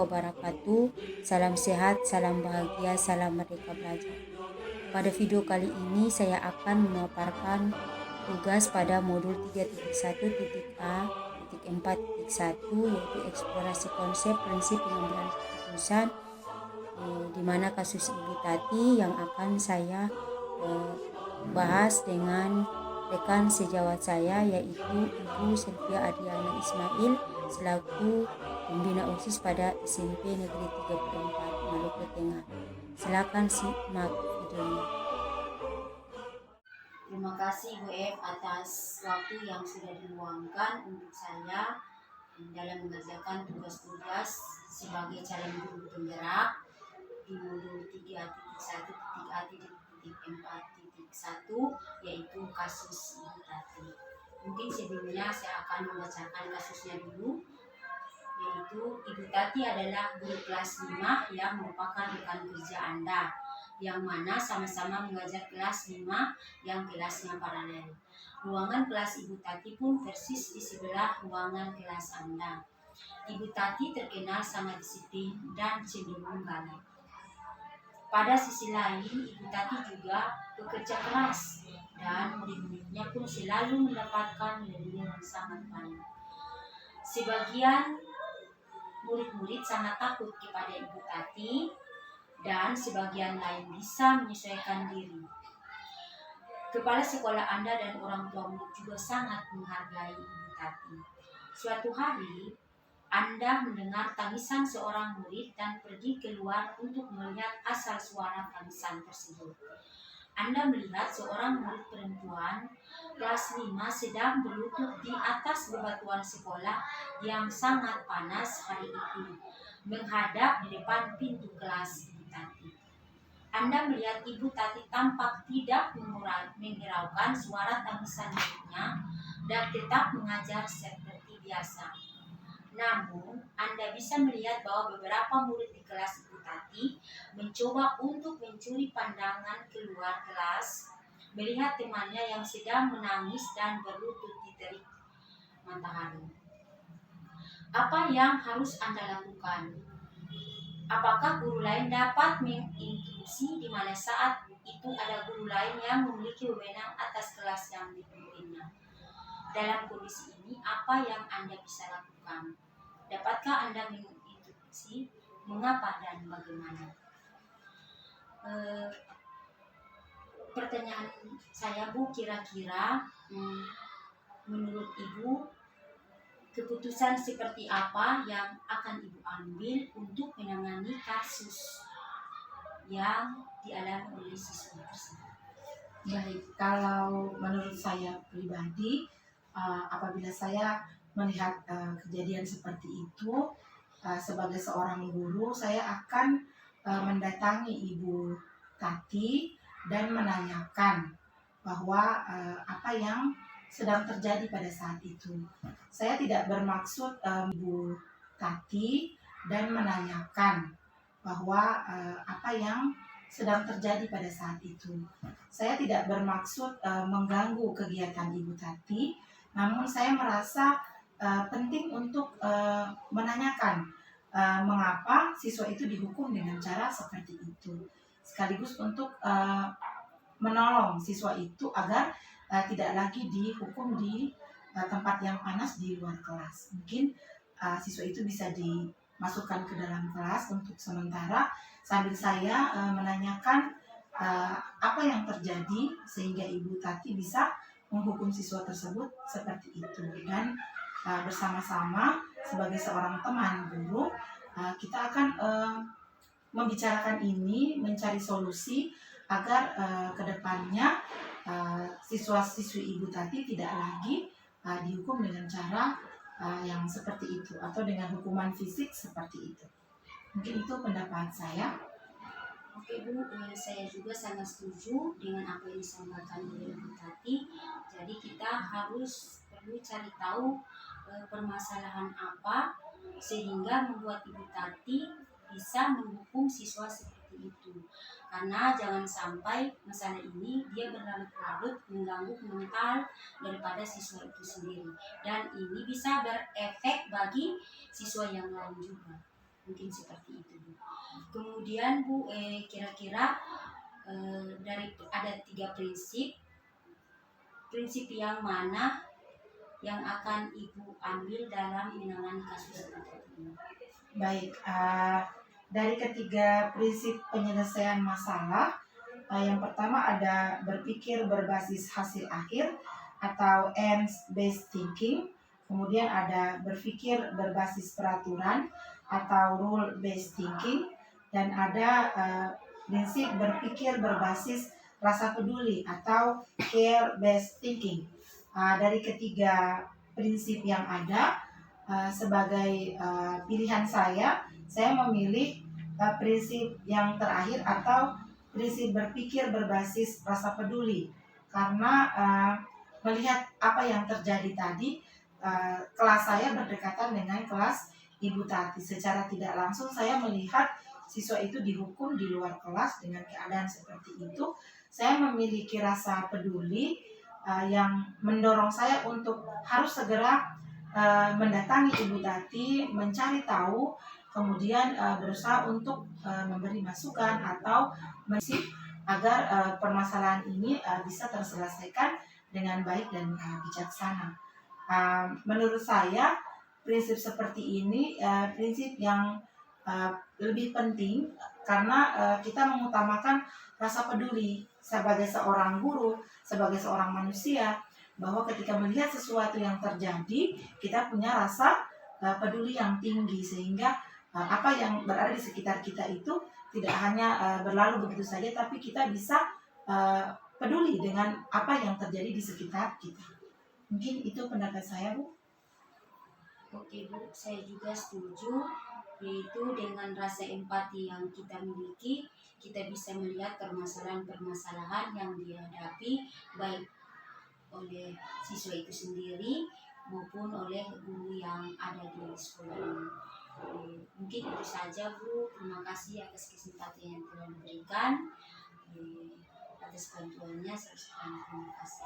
wabarakatuh. Salam sehat, salam bahagia, salam merdeka belajar. Pada video kali ini saya akan memaparkan tugas pada modul 3.1.A.4.1 yaitu eksplorasi konsep prinsip pengambilan keputusan, di mana kasus Ibu Tati yang akan saya bahas dengan rekan sejawat saya yaitu Ibu Sylvia Adriana Ismail selaku pembina OSIS pada SMP Negeri 34 Maluku Tengah. Silakan simak videonya. Terima kasih Bu F atas waktu yang sudah diluangkan untuk saya dalam mengerjakan tugas-tugas sebagai calon guru penggerak di modul 3.1.A.4.1 yaitu kasus Ibu Tati. Mungkin sebelumnya saya akan membacakan kasusnya dulu, yaitu Ibu Tati adalah guru kelas 5 yang merupakan rekan kerja Anda, yang mana sama-sama mengajar kelas 5 yang kelasnya paralel. Ruangan kelas Ibu Tati pun persis di sebelah ruangan kelas Anda. Ibu Tati terkenal sangat disiplin dan cenderung galak. Pada sisi lain, Ibu Tati juga bekerja keras dan murid-muridnya pun selalu mendapatkan nilai yang sangat baik. Sebagian murid-murid sangat takut kepada Ibu Tati dan sebagian lain bisa menyesuaikan diri. Kepala sekolah Anda dan orang tua murid juga sangat menghargai Ibu Tati. Suatu hari, Anda mendengar tangisan seorang murid dan pergi keluar untuk melihat asal suara tangisan tersebut. Anda melihat seorang murid perempuan kelas 5 sedang berlutut di atas bebatuan sekolah yang sangat panas hari itu, menghadap di depan pintu kelas Ibu Tati. Anda melihat Ibu Tati tampak tidak menghiraukan suara tangisan muridnya dan tetap mengajar seperti biasa. Namun, Anda bisa melihat bahwa beberapa murid di kelas Ibu Tati mencoba untuk mencuri pandangan keluar kelas, melihat temannya yang sedang menangis dan berlutut di terik matahari. Apa yang harus Anda lakukan? Apakah guru lain dapat mengintrusi di mana saat itu ada guru lain yang memiliki wewenang atas kelas yang dipimpinnya? Dalam kondisi ini, apa yang Anda bisa lakukan? Dapatkah Anda mengintrusi? Mengapa dan bagaimana? Pertanyaan saya Bu, kira-kira menurut Ibu keputusan seperti apa yang akan Ibu ambil untuk menangani kasus yang dialami oleh siswa tersebut? Baik, kalau menurut saya pribadi, apabila saya melihat kejadian seperti itu, sebagai seorang guru, saya akan mendatangi Ibu Tati dan menanyakan bahwa apa yang sedang terjadi pada saat itu. Saya tidak bermaksud Ibu Tati dan menanyakan bahwa apa yang sedang terjadi pada saat itu. Saya tidak bermaksud mengganggu kegiatan Ibu Tati, namun saya merasa penting untuk menanyakan mengapa siswa itu dihukum dengan cara seperti itu, sekaligus untuk menolong siswa itu agar tidak lagi dihukum di tempat yang panas di luar kelas. Mungkin siswa itu bisa dimasukkan ke dalam kelas untuk sementara sambil saya menanyakan apa yang terjadi sehingga Ibu Tati bisa menghukum siswa tersebut seperti itu. Dan bersama-sama sebagai seorang teman guru, kita akan membicarakan ini, mencari solusi agar kedepannya siswa-siswi Ibu Tati tidak lagi dihukum dengan cara yang seperti itu atau dengan hukuman fisik seperti itu. Mungkin itu pendapat saya. Oke Bu, saya juga sangat setuju dengan apa yang disampaikan oleh Ibu Tati. Jadi kita perlu cari tahu permasalahan apa sehingga membuat Ibu Tati bisa menghukum siswa seperti itu. Karena jangan sampai masalah ini dia berlarut-larut mengganggu mental daripada siswa itu sendiri. Dan ini bisa berefek bagi siswa yang lain juga. Mungkin seperti itu Bu. Kemudian Bu, kira-kira dari ada 3 prinsip. Prinsip yang mana yang akan Ibu ambil dalam menangani kasus seperti ini? Baik, dari ketiga prinsip penyelesaian masalah, yang pertama ada berpikir berbasis hasil akhir atau ends-based thinking. Kemudian ada berpikir berbasis peraturan atau rule-based thinking. Dan ada prinsip berpikir berbasis rasa peduli atau care-based thinking. Dari ketiga prinsip yang ada, sebagai pilihan saya memilih prinsip yang terakhir atau prinsip berpikir berbasis rasa peduli, karena melihat apa yang terjadi tadi, kelas saya berdekatan dengan kelas Ibu Tati. Secara tidak langsung saya melihat siswa itu dihukum di luar kelas dengan keadaan seperti itu. Saya memiliki rasa peduli yang mendorong saya untuk harus segera mendatangi Ibu Tati, mencari tahu, kemudian berusaha untuk memberi masukan atau mensip agar permasalahan ini bisa terselesaikan dengan baik dan bijaksana. Menurut saya prinsip seperti ini prinsip yang lebih penting karena kita mengutamakan rasa peduli sebagai seorang guru, sebagai seorang manusia, bahwa ketika melihat sesuatu yang terjadi, kita punya rasa peduli yang tinggi, sehingga apa yang berada di sekitar kita itu tidak hanya berlalu begitu saja, tapi kita bisa peduli dengan apa yang terjadi di sekitar kita. Mungkin itu pendapat saya, Bu. Oke Bu, saya juga setuju, yaitu dengan rasa empati yang kita miliki, kita bisa melihat permasalahan-permasalahan yang dihadapi baik oleh siswa itu sendiri maupun oleh guru yang ada di sekolah ini. Mungkin itu saja Bu, terima kasih atas kesempatan yang telah diberikan, atas bantuannya. Saya ucapkan terima kasih.